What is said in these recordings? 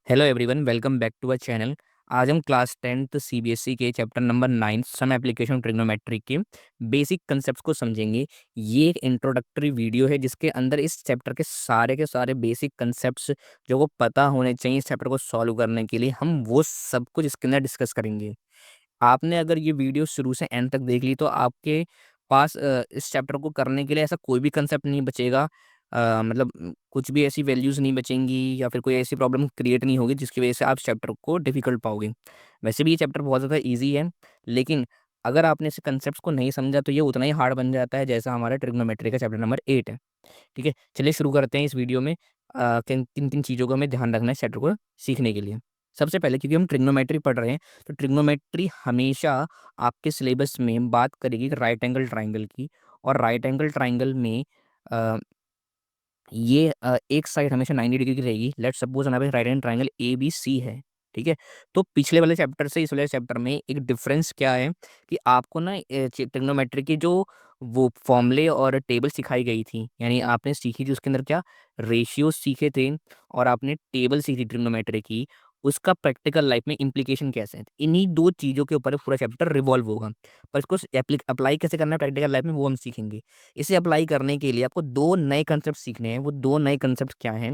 Hello everyone, welcome back to our channel. आज हम class 10th CBSE के chapter number 9 some application trigonometry के basic concepts को समझेंगे। ये एक इंट्रोडक्टरी वीडियो है जिसके अंदर इस चैप्टर के सारे बेसिक कंसेप्ट्स जो को पता होने चाहिए इस चैप्टर को सॉल्व करने के लिए, हम वो सब कुछ इसके अंदर डिस्कस करेंगे। आपने अगर ये वीडियो शुरू से एंड तक देख ली तो आपके पास इस चैप्टर को करने के लिए ऐसा कोई भी कंसेप्ट नहीं बचेगा। मतलब कुछ भी ऐसी वैल्यूज़ नहीं बचेंगी या फिर कोई ऐसी प्रॉब्लम क्रिएट नहीं होगी जिसकी वजह से आप चैप्टर को डिफ़िकल्ट पाओगे। वैसे भी ये चैप्टर बहुत ज़्यादा ईज़ी है, लेकिन अगर आपने इस कंसेप्ट्स को नहीं समझा तो ये उतना ही हार्ड बन जाता है जैसा हमारा ट्रिग्नोमेट्री का चैप्टर नंबर 8 है। ठीक है? चलिए शुरू करते हैं इस वीडियो में। किन-किन चीज़ों का हमें ध्यान रखना है इस चैप्टर को सीखने के लिए। सबसे पहले क्योंकि हम ट्रिग्नोमेट्री पढ़ रहे हैं, तो ट्रिग्नोमेट्री हमेशा आपके सिलेबस में बात करेगी राइट एंगल ट्रायंगल की। और राइट एंगल ट्रायंगल में अ, ये एक साइड हमेशा 90 डिग्री की रहेगी। लेट्स सपोज़ हमारे पास राइट हैंड ट्रायंगल एबीसी है, ठीक है? तो पिछले वाले चैप्टर से इस वाले चैप्टर में एक डिफरेंस क्या है कि आपको ना ट्रिग्नोमेट्री की जो वो फ़ॉर्मूले और टेबल सिखाई गई थी, यानी आपने सीखी थी उसके अंदर क्या रेशियोज़ सीखे थे और आपने टेबल सीखी ट्रिग्नोमेट्री की, उसका प्रैक्टिकल लाइफ़ में इम्प्लीकेशन कैसे है? इन्हीं 2 चीज़ों के ऊपर पूरा चैप्टर रिवॉल्व होगा। पर इसको अप्लाई कैसे करना है प्रैक्टिकल लाइफ़ में वो हम सीखेंगे। इसे अप्लाई करने के लिए आपको 2 नए कांसेप्ट सीखने हैं। वो 2 नए कांसेप्ट क्या हैं?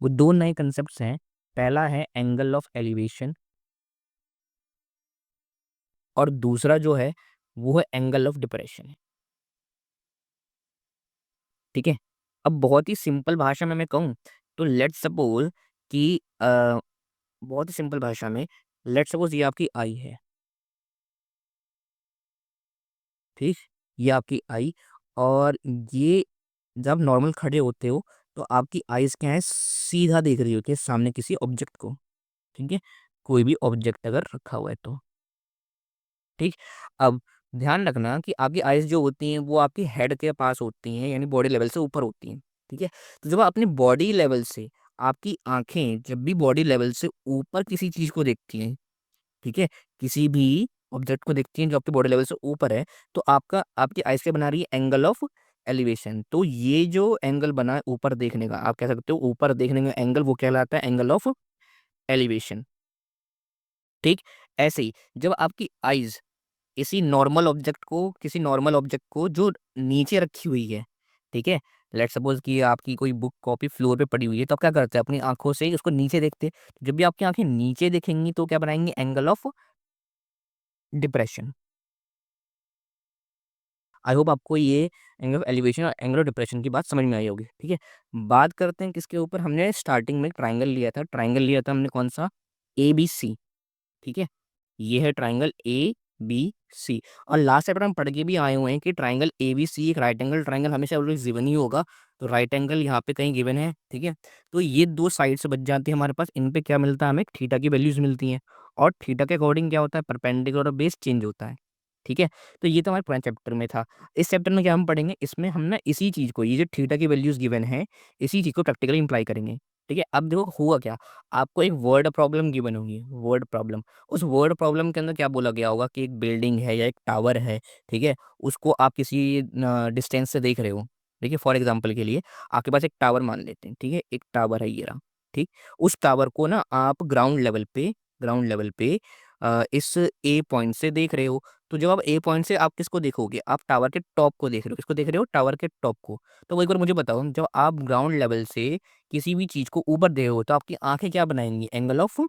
वो 2 नए कांसेप्ट्स हैं, पहला है एंगल ऑफ एलिवेशन और दूसरा जो है, वो है एंगल ऑफ डिप्रेशन, ठीक है? अब बहुत ही सिंपल भाषा में मैं कहूँ, तो लेट्स सपोज़ कि बहुत ही सिंपल भाषा में लेट्स सपोज़ ये आपकी आई है, ठीक? ये आपकी आई और ये जब नॉर्मल खड़े होते हो, तो आपकी आइज़ क्या है, सीधा देख रही होती है सामने किसी ऑब्जेक्ट को, ठीक है? कोई भी ऑब्जेक्ट अगर रखा हुआ है तो। ठीक? अब ध्यान रखना कि आपकी आइज़ जो होती हैं वो आपकी हेड के पास होती हैं, यानी बॉडी लेवल से ऊपर होती हैं, ठीक है? तो जब आप अपनी बॉडी लेवल से आपकी आँखें जब भी बॉडी लेवल से ऊपर किसी चीज़ को देखती हैं, ठीक है? किसी भी ऑब्जेक्ट को देखती हैं जो आपकी बॉडी लेवल से ऊपर है, तो आपका आपकी आइज़ क्या बना रही है एंगल ऑफ एलिवेशन। तो ये जो एंगल बना है ऊपर देखने का, आप कह सकते हो ऊपर देखने का एंगल वो कहलाता है एंगल ऑफ एलिवेशन, ठीक? ऐसे ही जब आपकी आइज़ किसी नॉर्मल ऑब्जेक्ट को जो नीचे रखी हुई है, ठीक है? लेट्स सपोज़ कि आपकी कोई बुक कॉपी फ्लोर पे पड़ी हुई है, तो आप क्या करते हैं अपनी आँखों से उसको नीचे देखते हैं। जब भी आपकी आँखें नीचे देखेंगी तो क्या बनाएँगी angle of depression. I hope आपको ये एंगल ऑफ एलिवेशन और एंगल ऑफ डिप्रेशन की बात समझ में आई होगी, ठीक है? बात करते हैं किसके ऊपर हमने स्टार्टिंग में ट्रायंगल लिया था हमने कौन-सा? एबीसी, ठीक है? ये है ट्रायंगल एबीसी और लास्ट चैप्टर हम पढ़ के भी आए हुए हैं कि ट्रायंगल एबीसी एक राइट एंगल ट्रायंगल हमेशा ऑलवेज़ गिवन ही होगा। तो राइट एंगल यहाँ पे कहीं गिवन है, ठीक है? तो ये 2 साइड से बच जाती है हमारे पास, इन पे क्या मिलता है हमें थीटा की वैल्यूज़ मिलती हैं और थीटा के अकॉर्डिंग क्या होता है परपेंडिकुलर और बेस चेंज होता है, ठीक है? तो ये तो हमारे पुराने चैप्टर में था। इस चैप्टर में क्या हम पढ़ेंगे, इसमें हम ना इसी चीज़ को ये जो थीटा की वैल्यूज़ गिवन है, इसी चीज़ को प्रैक्टिकली इम्प्लाई करेंगे, ठीक है? अब देखो हुआ क्या, आपको एक वर्ड प्रॉब्लम गिवन होगी, वर्ड प्रॉब्लम। उस वर्ड प्रॉब्लम के अंदर क्या बोला गया होगा कि एक बिल्डिंग है या एक टावर है, ठीक है? उसको आप किसी डिस्टेंस से देख रहे हो, ठीक है? फॉर एग्ज़ाम्पल के लिए आपके पास एक टावर मान लेते हैं, ठीक है? एक टावर है ये रहा, ठीक? उस टावर को ना आप ग्राउंड लेवल पे इस ए पॉइंट से देख रहे हो। तो जब आप ए पॉइंट से आप किसको देखोगे? आप टावर के टॉप को देख रहे हो। किसको देख रहे हो? टावर के टॉप को। तो वो एक बार मुझे बताओ, जब आप ग्राउंड लेवल से किसी भी चीज़ को ऊपर देख रहे हो, तो आपकी आँखें क्या बनाएँगी? एंगल ऑफ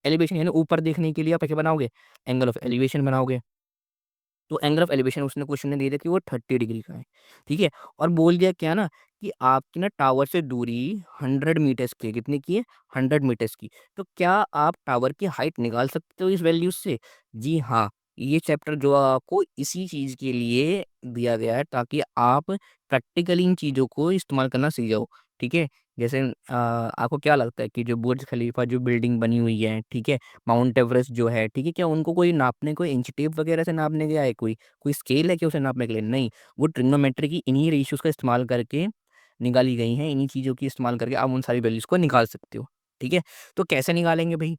एलिवेशन यानी ऊपर देखने के लिए आप क्या बनाओगे? एंगल ऑफ एलिवेशन बनाओगे। तो एंगल ऑफ एलिवेशन उसने क्वेश्चन में दे दिया कि वो 30 डिग्री का है, ठीक है? और बोल दिया क्या ना कि आपकी ना टावर से दूरी 100 मीटर्स की है, कितने की है? 100 मीटर्स की। तो क्या आप टावर की हाइट निकाल सकते हो इस वैल्यूज़ से? जी हाँ, ये चैप्टर जो आपको इसी चीज़ के लिए दिया गया है ताकि आप प्रैक्टिकली इन चीज़ों को इस्तेमाल करना सीख जाओ, ठीक है? जैसे आपको क्या लगता है कि जो बुर्ज खलीफा जो बिल्डिंग बनी हुई है, ठीक है? माउंट एवरेस्ट जो है, ठीक है? क्या उनको कोई नापने कोई इंच टेप वगैरह से नापने गया है कोई? कोई स्केल है क्या उसे नापने के लिए? नहीं, वो ट्रिग्नोमेट्री की इन्हीं रेशियोज़ का इस्तेमाल करके निकाली गई हैं, इन्हीं चीज़ों की इस्तेमाल करके आप उन सारी वैल्यूज़ को निकाल सकते हो, ठीक है? तो कैसे निकालेंगे भई?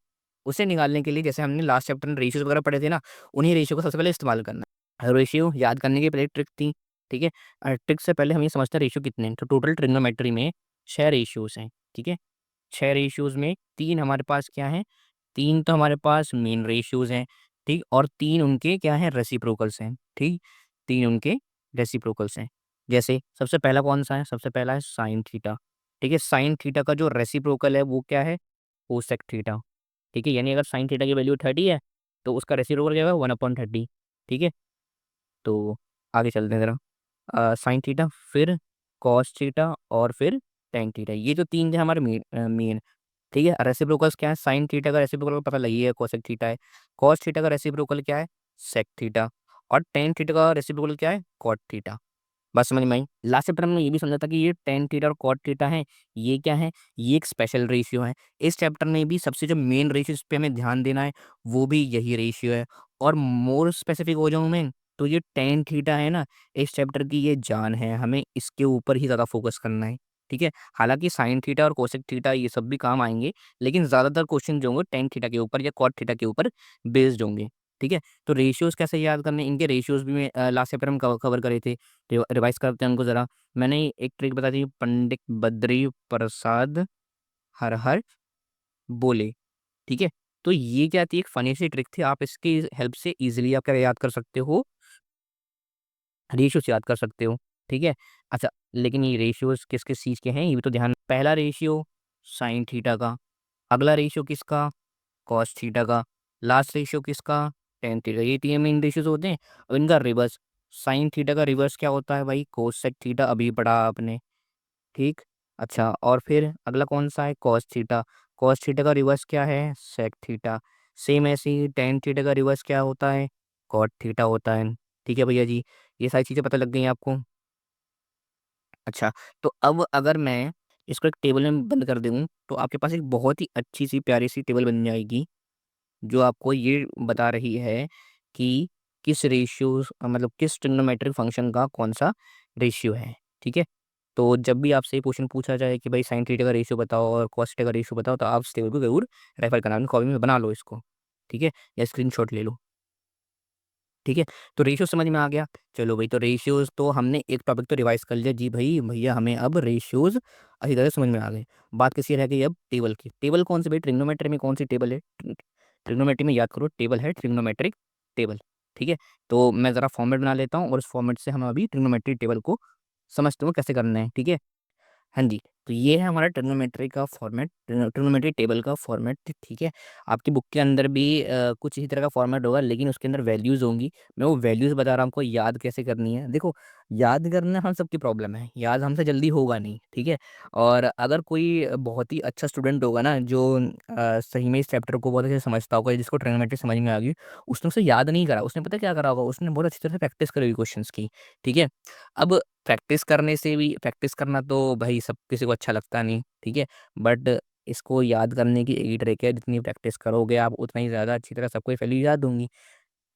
उसे निकालने के लिए जैसे हमने लास्ट चैप्टर में रेशियोज़ वगैरह पढ़े थे ना, उन्हीं रेशियो को सबसे पहले इस्तेमाल करना है। रेशियो याद करने की पहले ट्रिक थी, ठीक है? ट्रिक से पहले हम ये समझते हैं रेशियो कितने हैं, तो टोटल ट्रिग्नोमेट्री में 6 रेशियोज़ हैं, ठीक है? 6 रेशियोज में 3 हमारे पास क्या है, 3 तो हमारे पास मेन रेशियोज हैं, ठीक, और 3 उनके क्या हैं, रेसिप्रोकल्स हैं, ठीक, 3 उनके रेसिप्रोकल्स हैं। जैसे सबसे पहला कौन सा है, सबसे पहला है साइन थीटा, ठीक है, साइन थीटा का जो रेसिप्रोकल है वो क्या है, कोसेक थीटा, ठीक है, यानी अगर साइन थीटा की वैल्यू 30 है तो उसका रेसिप्रोकल क्या होगा, 1/30, ठीक है। तो आगे चलते हैं ज़रा, साइन थीटा, फिर कॉस थीटा, और फिर टेन थीटा, ये जो तीन थे हमारे मेन, ठीक है। रेसिप्रोकल्स क्या है, साइन थीटा का रेसिप्रोकल पता लगी है, कोसेक थीटा है। कॉस थीटा का रेसिप्रोकल क्या है, सेक थीटा। और टेन थीटा का रेसिप्रोकल क्या है, कॉट थीटा। बात समझ में आई। लास्ट चैप्टर में ये भी समझा था कि ये टेन थीटा और कॉट थीटा है, ये क्या है, ये एक स्पेशल रेशियो है। इस चैप्टर में भी सबसे जो मेन रेशियो इस पे हमें ध्यान देना है वो भी यही रेशियो है। और मोर स्पेसिफिक हो जाऊं मैं, तो ये टेन थीटा है ना, इस चैप्टर की ये जान है, हमें इसके ऊपर ही ज़्यादा फोकस करना है, ठीक है। हालांकि साइन थीटा और कोसेक थीटा ये सब भी काम आएंगे, लेकिन ज़्यादातर क्वेश्चन जो होंगे टेन थीटा के ऊपर या कॉट थीटा के ऊपर बेस्ड होंगे, ठीक है। तो रेशियोज कैसे याद करने, इनके रेशियोज भी मैं लास्ट चैप्टर में कवर करे थे, रिवाइज करते हैं उनको ज़रा। मैंने एक ट्रिक बता दी, पंडित बद्री प्रसाद हर हर बोले, ठीक है। तो ये क्या थी, एक फनी सी ट्रिक थी, आप इसकी हेल्प से इजीली आप क्या याद कर सकते हो, रेशियोज याद कर सकते हो, ठीक है। अच्छा, लेकिन ये रेशियोज किस किस चीज़ के हैं ये भी तो ध्यान, पहला रेशियो साइन थीटा का, अगला रेशियो किसका, कॉस थीटा का, लास्ट रेशियो किसका, टेन थीटा, ये तीन मेन रेशियोज होते हैं। अब इनका रिवर्स, साइन थीटा का रिवर्स क्या होता है भाई, कोसेक थीटा, अभी पढ़ा आपने, ठीक। अच्छा, और फिर अगला कौन सा है, कॉस थीटा, कॉस थीटा का रिवर्स क्या है, सेक थीटा। सेम ऐसे ही टेन थीटा का रिवर्स क्या होता है, कॉट थीटा होता है, ठीक है भैया जी। ये सारी चीज़ें पता लग गई आपको। अच्छा, तो अब अगर मैं इसको एक टेबल में बंद कर दूँ तो आपके पास एक बहुत ही अच्छी सी प्यारी सी टेबल बन जाएगी, जो आपको ये बता रही है कि किस रेशियो, मतलब किस ट्रिग्नोमेट्रिक फंक्शन का कौन सा रेशियो है, ठीक है। तो जब भी आपसे ये क्वेश्चन पूछा जाए कि भाई साइन थीटा का रेशियो बताओ और कॉस थीटा का रेशियो बताओ, तो आप इस टेबल को ज़रूर रेफर करना, अपनी कॉपी में बना लो इसको, ठीक है, या स्क्रीनशॉट ले लो, ठीक है। तो रेशियो समझ में आ गया। चलो भाई, तो रेशियोज़ तो हमने एक टॉपिक तो रिवाइज़ कर लिया जी भाई, भैया हमें अब रेशियोज़ अच्छी तरह समझ में आ गए। बात किसकी रह गई अब, टेबल की। टेबल कौन सी भाई, ट्रिग्नोमेट्री में कौन सी टेबल है? ट्रिग्नोमेट्री में याद करो, टेबल है ट्रिग्नोमेट्रिक टेबल, ठीक है। तो मैं ज़रा फॉर्मेट बना लेता हूँ और उस फॉर्मेट से हम अभी ट्रिग्नोमेट्री टेबल को समझते हैं कैसे करना है, ठीक है। हाँ जी, तो ये है हमारा ट्रिग्नोमेट्री का फॉर्मेट, ट्रिग्नोमेट्री टेबल का फॉर्मेट, ठीक है। आपकी बुक के अंदर भी कुछ इसी तरह का फॉर्मेट होगा, लेकिन उसके अंदर वैल्यूज़ होंगी। मैं वो वैल्यूज़ बता रहा हूँ आपको याद कैसे करनी है। देखो, याद करना हम सबकी प्रॉब्लम है, याद हमसे जल्दी होगा नहीं, ठीक है। और अगर कोई बहुत ही अच्छा स्टूडेंट होगा ना, जो सही में इस चैप्टर को बहुत अच्छे से समझता होगा, जिसको ट्रिग्नोमेट्री समझ में आ गई, उसने उसे याद नहीं करा, उसने पता क्या करा होगा, उसने बहुत अच्छी तरह से प्रैक्टिस करी हुई क्वेश्चंस की, ठीक है। अब प्रैक्टिस करने से भी, प्रैक्टिस करना तो भाई सब किसी को अच्छा लगता नहीं, ठीक है। बट इसको याद करने की एक ही ट्रिक है, जितनी प्रैक्टिस करोगे आप उतना ही ज़्यादा अच्छी तरह सबको वैल्यू याद होंगी।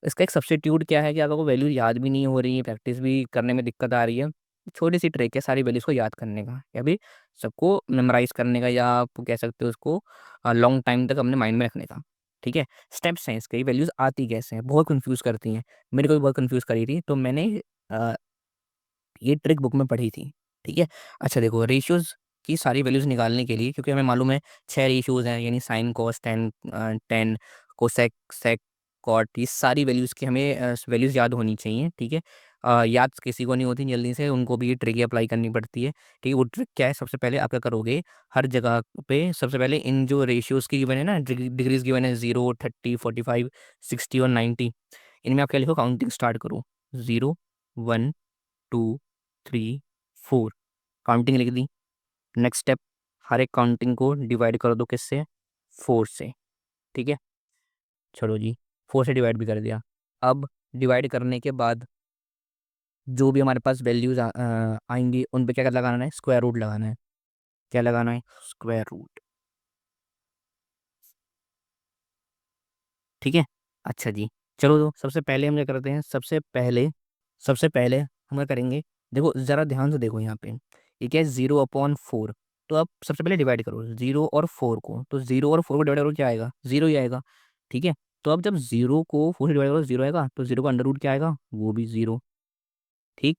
इसका एक सब्स्टिट्यूट क्या है कि अगर वो वैल्यू याद भी नहीं हो रही है, प्रैक्टिस भी करने में दिक्कत आ रही है, छोटी सी ट्रिक है सारी वैल्यूज़ को याद करने का, या भी सबको मेमोराइज़ करने का, या आप कह सकते हो उसको लॉन्ग टाइम तक अपने माइंड में रखने का, ठीक है। स्टेप्स हैं इसके, वैल्यूज़ आती कैसे हैं, बहुत कन्फ्यूज़ करती हैं। मेरे को भी बहुत कन्फ्यूज़ करी थी, तो मैंने अ ये ट्रिक बुक में पढ़ी थी, ठीक है। अच्छा देखो, रेशियोज़ की सारी वैल्यूज़ निकालने के लिए, क्योंकि हमें मालूम है 6 रेशियोज़ हैं, यानी साइन, कॉस, टैन, कोसेक, सेक, कॉट, ये सारी वैल्यूज़ की हमें वैल्यूज़ याद होनी चाहिए, ठीक है। याद किसी को नहीं होती जल्दी से, उनको भी ये ट्रिक ही अप्लाई करनी पड़ती है, ठीक है। वो ट्रिक क्या है, सबसे पहले आप क्या करोगे, हर जगह पे सबसे पहले इन जो रेशियोज़ की गिवन है ना, डिग्रीज़ गिवन है 0, 30, 45, 60 और 90, इनमें आप क्या लिखो, काउंटिंग स्टार्ट करो, 0, 1, 2, 3, 4, काउंटिंग लिख दी। नेक्स्ट स्टेप, हर एक काउंटिंग को डिवाइड कर दो किससे, 4 से, ठीक है। चलो जी, 4 से डिवाइड भी कर दिया। अब डिवाइड करने के बाद जो भी हमारे पास वैल्यूज़ आएँगी, उन पे क्या लगाना है, स्क्वायर रूट लगाना है। क्या लगाना है, स्क्वायर रूट, ठीक है। अच्छा जी, चलो तो सबसे पहले हम क्या करते हैं, सबसे पहले हम क्या करेंगे, देखो ज़रा ध्यान से देखो यहाँ पे, ये क्या है, 0/4, तो आप सबसे पहले डिवाइड करो 0 और 4 को, तो 0 और 4 को डिवाइड करो, क्या आएगा, 0 ही आएगा, ठीक है। तो अब जब 0 को 4 से डिवाइड करो 0 आएगा, तो 0 का अंडर रूट क्या आएगा, वो भी 0, ठीक।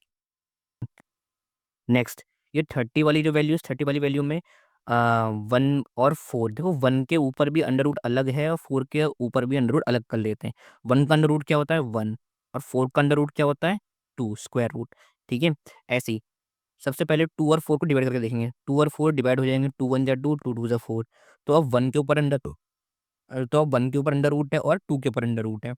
नेक्स्ट, ये 30 वाली जो वैल्यू है, 30 वाली वैल्यू में वन और फोर, देखो वन के ऊपर भी अंडर रूट अलग है और फोर के ऊपर भी अंडर रूट अलग कर लेते हैं। वन का अंडर रूट क्या होता है, वन, और फोर का अंडर रूट क्या होता है, टू स्क्वायर रूट। ठीक है, ऐसे ही सबसे पहले टू और फोर को डिवाइड करके देखेंगे, टू और फोर डिवाइड हो जाएंगे, टू वन जा टू, टू टू जा फोर। तो अब वन के ऊपर अंडर तो अब वन के ऊपर अंडर रूट है और टू के ऊपर अंडर रूट है।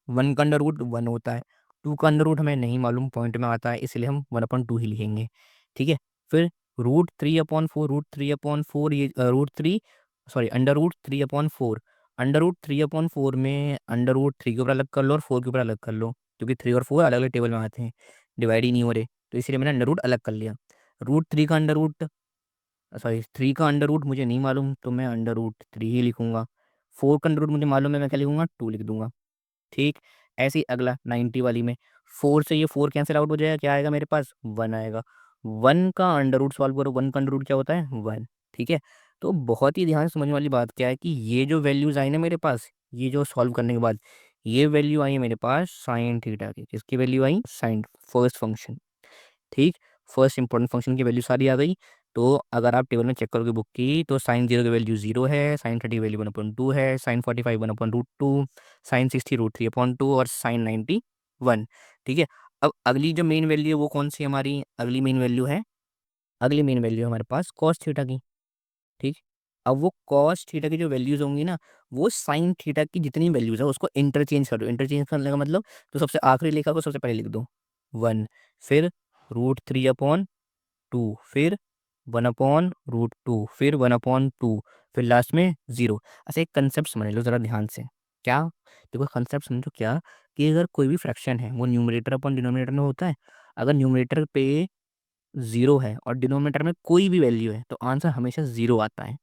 वन का अंडर रूट वन होता है, टू का अंडर रूट हमें नहीं मालूम, पॉइंट में आता है, इसलिए हम वन अपॉन टू ही लिखेंगे। ठीक है, फिर root three upon four, root three upon four, ये root three, sorry under root three upon four. Under root three upon four में अंडर रूट थ्री के ऊपर अलग कर लो और फोर के ऊपर अलग कर लो, क्योंकि थ्री और फोर अलग अलग टेबल में आते हैं, डिवाइड ही नहीं हो रहे, तो इसलिए मैंने अंडर रूट अलग कर लिया। रूट थ्री का अंडर रूट, सॉरी थ्री का अंडर रूट मुझे नहीं मालूम, तो मैं अंडर रूट थ्री ही लिखूंगा। फोर का अंडर रूट मुझे मालूम है, मैं क्या लिखूंगा, टू लिख दूंगा। ठीक, ऐसे ही अगला 90 वाली में, फोर से ये फोर कैंसिल आउट हो जाएगा, क्या आएगा मेरे पास, वन आएगा। वन का अंडर रूट सॉल्व करो, वन का अंडर रूट क्या होता है, वन। ठीक है, तो बहुत ही ध्यान से समझने वाली बात क्या है कि ये जो वैल्यूज आई ना मेरे पास, ये जो सॉल्व करने के बाद ये वैल्यू आई है मेरे पास साइन थीटा की, किसकी वैल्यू आई, साइन, फर्स्ट फंक्शन। ठीक, फर्स्ट इंपॉर्टेंट फंक्शन की वैल्यू सारी आ गई। तो अगर आप टेबल में चेक करोगे बुक की, तो साइन जीरो की वैल्यू जीरो है, साइन थर्टी की वैल्यू वन अपॉइंट टू है, sine forty five one upon root two, sine sixty root three upon two और साइन नाइन्टी वन। ठीक है, अब अगली जो मेन वैल्यू है वो कौन सी हमारी अगली मेन वैल्यू है, अगली मेन वैल्यू है हमारे पास कॉस थीटा की। ठीक, अब वो कॉस थीटा की जो वैल्यूज होंगी ना, वो साइन थीटा की जितनी वैल्यूज है उसको इंटरचेंज कर दो। इंटरचेंज करने का मतलब, तो सबसे आखिरी लिखा को सबसे पहले लिख दो, वन, फिर रूट थ्री अपॉन टू, फिर वन अपॉन रूट टू, फिर वन अपॉन टू, फिर लास्ट में जीरो। अच्छा, एक कंसेप्ट समझ लो जरा ध्यान से, क्या, देखो कंसेप्ट समझो क्या, कि अगर कोई भी फ्रैक्शन है वो न्यूमरेटर अपॉन डिनोमिनेटर में होता है, अगर न्यूमरेटर पे जीरो है और डिनोमिनेटर में कोई भी वैल्यू है तो आंसर हमेशा जीरो आता है।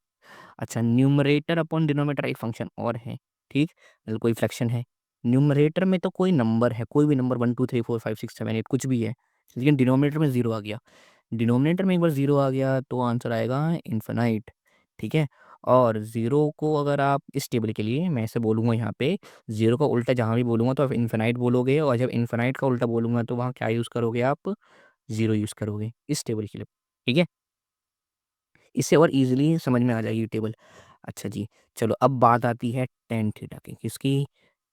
अच्छा, न्यूमरेटर अपॉन डिनोमिनेटर एक फंक्शन और है। ठीक, मतलब कोई फ्रैक्शन है, न्यूमरेटर में तो कोई नंबर है, कोई भी number one two three four five six seven eight कुछ भी है, लेकिन डिनोमिनेटर में जीरो आ गया। डिनोमिनेटर में एक बार ज़ीरो आ गया तो आंसर आएगा इन्फिनाइट। ठीक है, और ज़ीरो को अगर आप इस टेबल के लिए मैं ऐसे बोलूँगा, यहाँ पे ज़ीरो का उल्टा जहाँ भी बोलूँगा तो आप इन्फिनाइट बोलोगे, और जब इन्फिनाइट का उल्टा बोलूँगा तो वहाँ क्या यूज़ करोगे, आप ज़ीरो यूज़ करोगे इस टेबल के लिए। ठीक है, इससे और ईजिली समझ में आ जाएगी ये टेबल। अच्छा जी, चलो अब बात आती है टेन थीटा की, किसकी,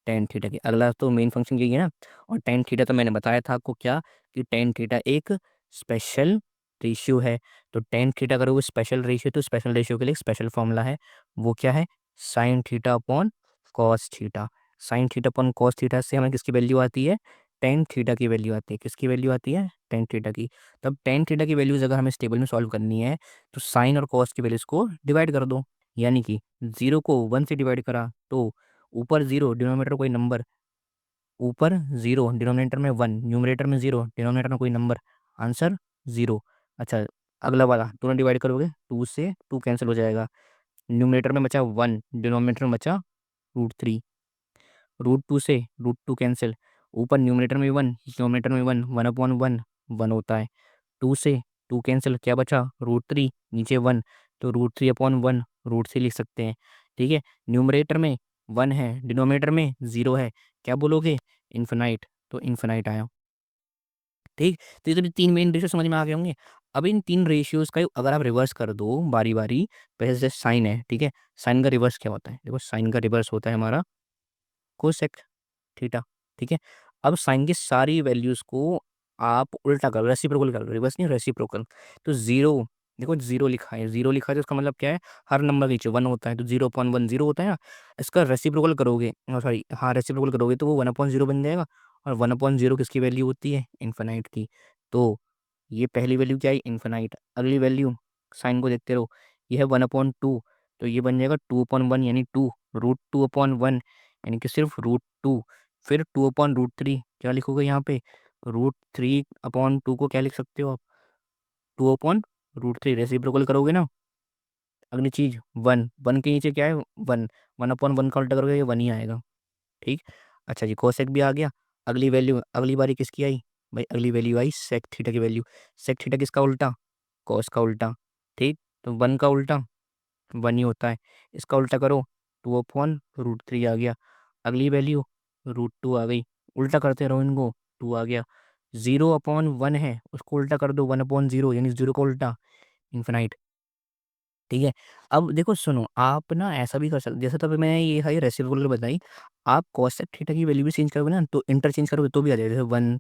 टेन थीटा की। अगला तो मेन फंक्शन यही है ना, और टेन थीटा तो मैंने बताया था आपको क्या, कि टेन थीटा एक स्पेशल रेशियो है। तो टेन थीटा करोगे स्पेशल रेशियो, तो स्पेशल रेशियो के लिए एक स्पेशल फॉर्मूला है, वो क्या है, sine theta upon cos theta. Sine theta upon cos theta से हमें किसकी वैल्यू आती है, टेन थीटा की वैल्यू आती है, किसकी वैल्यू आती है, टेन थीटा की। तब टेन थीटा की वैल्यूज अगर हमें इस टेबल में सॉल्व करनी है, तो साइन और कॉस की वैल्यूज को डिवाइड कर दो, यानी कि जीरो को वन से डिवाइड करा तो ऊपर जीरो, डिनोमिनेटर कोई नंबर, ऊपर जीरो डिनोमिनेटर में वन, न्यूमरेटर में जीरो, डिनोमिनेटर में कोई नंबर, आंसर जीरो। अच्छा, अगला वाला दोनों डिवाइड करोगे, टू से टू कैंसिल हो जाएगा, न्यूमरेटर में बचा वन, डिनोमिनेटर में बचा रूट थ्री, रूट टू से रूट टू कैंसिल, ऊपर न्यूमरेटर में वन, डिनोमिनेटर में one, one upon one, one होता है, टू से टू कैंसिल, क्या बचा, रूट थ्री, नीचे वन, तो root three upon one, root three लिख सकते हैं। ठीक है, न्यूमरेटर में वन है, डिनोमिनेटर में ज़ीरो है, क्या बोलोगे, इन्फिनाइट, तो इन्फिनाइट आया। ठीक, तो ये तो तीन मेन रेशियो समझ में आ गए होंगे। अब इन तीन रेशियोज़ का अगर आप रिवर्स कर दो बारी बारी, वैसे जैसे साइन है, ठीक है, साइन का रिवर्स क्या होता है, देखो साइन का रिवर्स होता है हमारा कोसेक थीटा। ठीक है, अब साइन की सारी वैल्यूज़ को आप उल्टा करो, रेसिप्रोकल करो, रिवर्स नहीं, रेसिप्रोकल। तो ज़ीरो, देखो ज़ीरो लिखा है, ज़ीरो लिखा है तो इसका मतलब क्या है, हर नंबर के नीचे वन होता है, तो ज़ीरो अपॉन वन ज़ीरो होता है ना। इसका रेसिप्रोकल करोगे, सॉरी हाँ रेसिप्रोकल करोगे तो वो वन अपॉन ज़ीरो बन जाएगा, और वन अपॉन ज़ीरो किसकी वैल्यू होती है, इन्फिनाइट की। तो ये पहली वैल्यू क्या है, इन्फिनाइट। अगली वैल्यू साइन को देखते रहो, ये है वन अपॉन टू, तो ये बन जाएगा टू अपॉन वन, यानी two, root two upon one, यानी कि सिर्फ रूट टू। फिर टू अपॉन रूट थ्री, क्या लिखोगे यहाँ पे, रूट थ्री अपॉन टू को क्या लिख सकते हो आप, two upon root three, reciprocal करोगे ना। अगली चीज वन, वन के नीचे क्या है, वन, वन अपॉन वन का उल्टा करोगे ये वन ही आएगा। ठीक, अच्छा जी, कोसेक भी आ गया। अगली वैल्यू, अगली बारी किसकी आई, भाई अगली वैल्यू आई सेक थीटा की वैल्यू। सेक थीटा किसका उल्टा, कॉस का उल्टा। ठीक, तो वन का उल्टा वन ही होता है, इसका उल्टा करो, टू अपॉन रूट थ्री आ गया। अगली वैल्यू रूट टू आ गई, उल्टा करते रहो इनको, टू आ गया। जीरो अपॉन वन है, उसको उल्टा कर दो, वन अपॉन जीरो, यानी जीरो का उल्टा, इन्फिनाइट। ठीक है। अब देखो सुनो, आप ना ऐसा भी कर सकते, जैसे तो अभी मैंने ये सारी रेसिप्रोकल बताई, आप कॉस सेक थीटा की वैल्यू भी चेंज करोगे ना, तो इंटरचेंज करोगे तो भी आ जाएगा। जैसे 1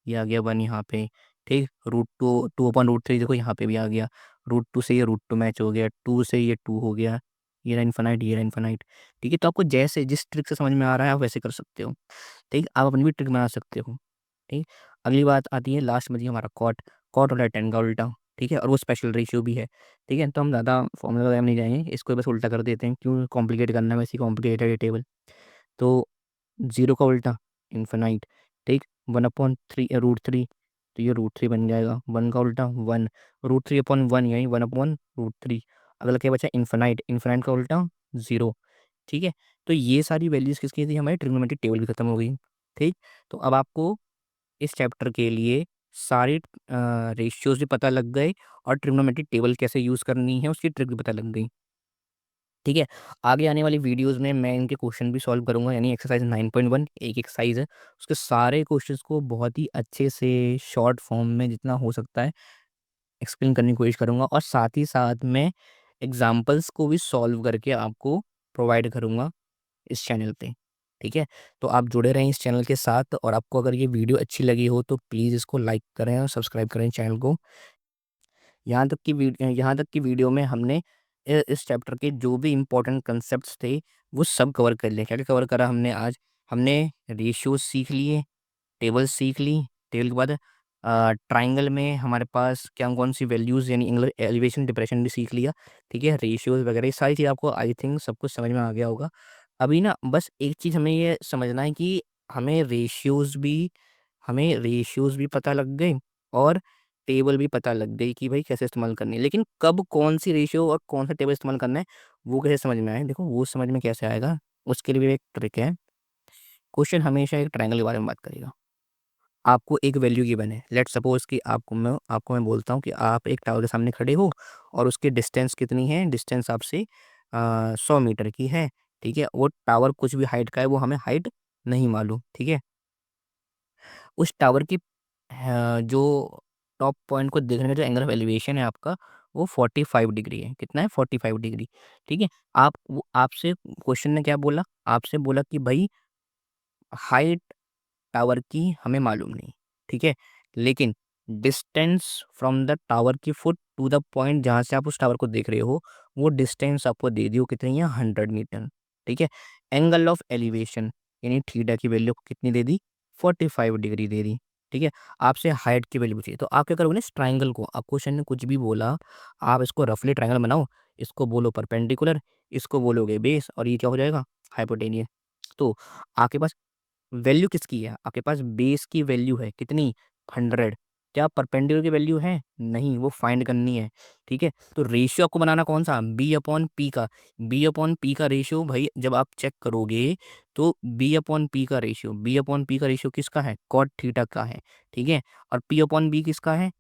ये आ गया, 1 यहाँ पे, ठीक। √2, 2/√3 देखो यहाँ पे भी आ गया। √2 से ये √2 मैच हो गया, 2 से ये 2 हो गया, ये रहा इनफाइनाइट, ये रहा इनफाइनाइट। ठीक है, तो आपको जैसे जिस ट्रिक से समझ में आ रहा है आप वैसे कर सकते हो। ठीक, आप अपनी भी ट्रिक बना सकते हो। ठीक, अगली बात आती है लास्ट में जी हमारा कॉट। कॉट होता है 10 का उल्टा। ठीक है, और वो स्पेशल रेशियो भी है। ठीक है, तो हम ज़्यादा फॉर्मूला वगैरह में नहीं जाएंगे, इसको बस उल्टा कर देते हैं, क्यों कॉम्प्लिकेट करना है, वैसे कॉम्प्लिकेटेड है ये टेबल। तो 0 का उल्टा इन्फिनाइट, ठीक। 1/3 तो ये √3 बन जाएगा। 1 का उल्टा 1, √3/1 यानी 1/√3। अगला क्या बचा, इन्फिनाइट, इन्फिनाइट का उल्टा 0। ठीक है, तो ये सारी वैल्यूज़ किसकी थी, हमारी ट्रिग्नोमेट्रिक टेबल भी खत्म हो गई। ठीक, तो अब आपको इस चैप्टर के लिए सारे रेशियोज़ भी पता लग गए, और ट्रिग्नोमेट्रिक टेबल कैसे यूज़ करनी है उसकी ट्रिक भी पता लग गई। ठीक है, आगे आने वाली वीडियोज़ में मैं इनके क्वेश्चन भी सॉल्व करूँगा, यानी एक्सरसाइज 9.1 एक एक्सरसाइज है, उसके सारे क्वेश्चंस को बहुत ही अच्छे से शॉर्ट फॉर्म में जितना हो सकता है एक्सप्लेन करने की कोशिश करूँगा, और साथ ही साथ मैं एग्ज़ाम्पल्स को भी सॉल्व करके आपको प्रोवाइड करूँगा इस चैनल पे। ठीक है, तो आप जुड़े रहें इस चैनल के साथ, और आपको अगर ये वीडियो अच्छी लगी हो तो प्लीज़ इसको लाइक करें और सब्सक्राइब करें चैनल को। यहाँ तक कि वीडियो में हमने इस चैप्टर के जो भी इम्पोर्टेंट कंसेप्ट्स थे वो सब कवर कर लिए। क्या-क्या कवर करा हमने आज? हमने रेशियोज़ सीख लिए, टेबल सीख ली, टेबल के बाद ट्रायंगल में हमारे पास क्या कौन-सी वैल्यूज़, यानी एंगुलर एलिवेशन, डिप्रेशन भी सीख लिया। ठीक है, रेशियोज़ वगैरह ये सारी चीज़ आपको आई थिंक सब कुछ समझ में आ गया होगा। अभी ना बस एक चीज़ हमें ये समझना है कि हमें रेशियोज़ भी हमें रेशियोज़ भी पता लग गए, और टेबल भी पता लग गई कि भाई कैसे इस्तेमाल करनी है। लेकिन कब कौन-सी रेशियो और कौन-सा टेबल इस्तेमाल करना है, वो कैसे समझ में आए? देखो वो समझ में कैसे आएगा, उसके लिए भी एक ट्रिक है। क्वेश्चन हमेशा एक ट्रायंगल के बारे में बात करेगा। आपको एक वैल्यू गिवन है। लेट्स सपोज़ कि आपको मैं बोलता हूँ कि आप एक टावर के सामने खड़े हो, और उसकी डिस्टेंस कितनी है? डिस्टेंस आपसे 100 मीटर की है। ठीक है? वो टावर कुछ भी हाइट का है, वो हमें हाइट नहीं मालूम। ठीक है? उस टावर की जो टॉप पॉइंट को देखने का जो एंगल ऑफ एलिवेशन है आपका, वो 45 डिग्री है। कितना है? 45 डिग्री। ठीक है? आपसे क्वेश्चन ने क्या बोला? आपसे बोला कि भई हाइट टावर की हमें मालूम नहीं, ठीक है? लेकिन डिस्टेंस फ्रॉम द टावर की फुट टू द पॉइंट जहाँ से आप उस टावर को देख रहे हो, वो डिस्टेंस आपको दे दी, वो कितनी है? 100 मीटर, ठीक है? एंगल ऑफ एलिवेशन यानी थीटा की वैल्यू कितनी दे दी? 45 डिग्री दे दी, ठीक है? आपसे हाइट की वैल्यू पूछी, तो आप क्या करोगे ना, इस ट्रायंगल को, अब क्वेश्चन ने कुछ भी बोला, आप इसको रफली ट्रायंगल बनाओ, इसको बोलो परपेंडिकुलर, इसको बोलोगे बेस, और ये क्या हो जाएगा? हाइपोटेन्यूस। तो आपके पास वैल्यू किसकी है? आपके पास बेस की वैल्यू है कितनी? 100। क्या परपेंडिकुलर की वैल्यू है? नहीं, वो फाइंड करनी है। ठीक है? तो रेशियो आपको बनाना कौन-सा? B/P का। B/P का रेशियो भाई जब आप चेक करोगे, तो B/P का रेशियो किसका है? कॉट थीटा का है। ठीक है? और P/B किसका है?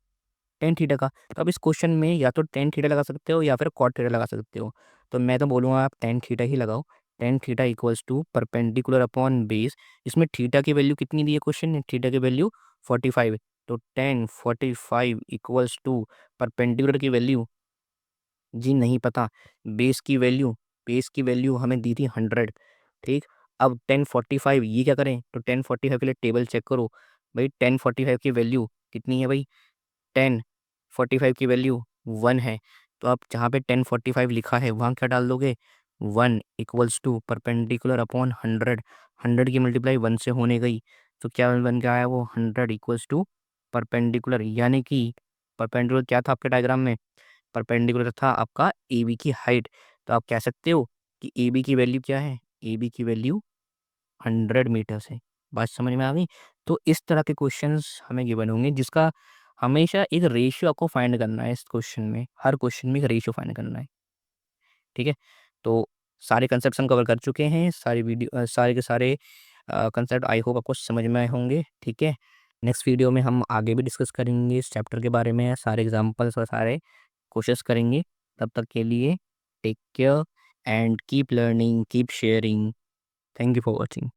टेन थीटा का। तो अब इस क्वेश्चन में या तो टेन थीटा लगा सकते हो या फिर कॉट थीटा लगा सकते हो। तो मैं तो बोलूँगा आप टेन थीटा ही लगाओ। Tan theta equals to perpendicular upon base. इसमें थीटा की वैल्यू कितनी दी है क्वेश्चन ने? थीटा की वैल्यू 45। तो टेन 45 इक्वल्स टू परपेंडिकुलर की वैल्यू जी नहीं पता। बेस की वैल्यू हमें दी थी 100। ठीक? अब 1045 ये क्या करें? तो 1045 के लिए टेबल चेक करो। भाई 1045 की वैल्यू कितनी है भाई? 10, 45 की वैल्यू 1 है। तो आप जहाँ पे 1045 लिखा है वहाँ क्या डाल दोगे? 1 इक्वल्स टू परपेंडिकुलर अपॉन 100। 100 की मल्टीप्लाई 1 से होने गई, तो क्या बन के आया वो? 100 इक्वल्स टू परपेंडिकुलर, यानी कि परपेंडिकुलर क्या था आपके डायग्राम में? परपेंडिकुलर था आपका AB की हाइट। तो आप कह सकते हो कि AB की वैल्यू क्या है? AB की वैल्यू 100 मीटर्स है। बात समझ में आ गई? तो इस तरह के क्वेश्चंस हमें गिवन होंगे, जिसका हमेशा एक रेशियो आपको फाइंड करना है। इस क्वेश्चन में, हर क्वेश्चन में एक रेशियो फाइंड करना है। ठीक है? तो सारे कंसेप्ट्स हम कवर कर चुके हैं। सारे के सारे कंसेप्ट आई होप आपको समझ में आए होंगे। ठीक है? नेक्स्ट वीडियो में हम आगे भी डिस्कस करेंगे इस चैप्टर के बारे में, सारे एग्जांपल्स और सारे कोशिश करेंगे। तब तक के लिए take care and keep learning, keep sharing. Thank you for watching.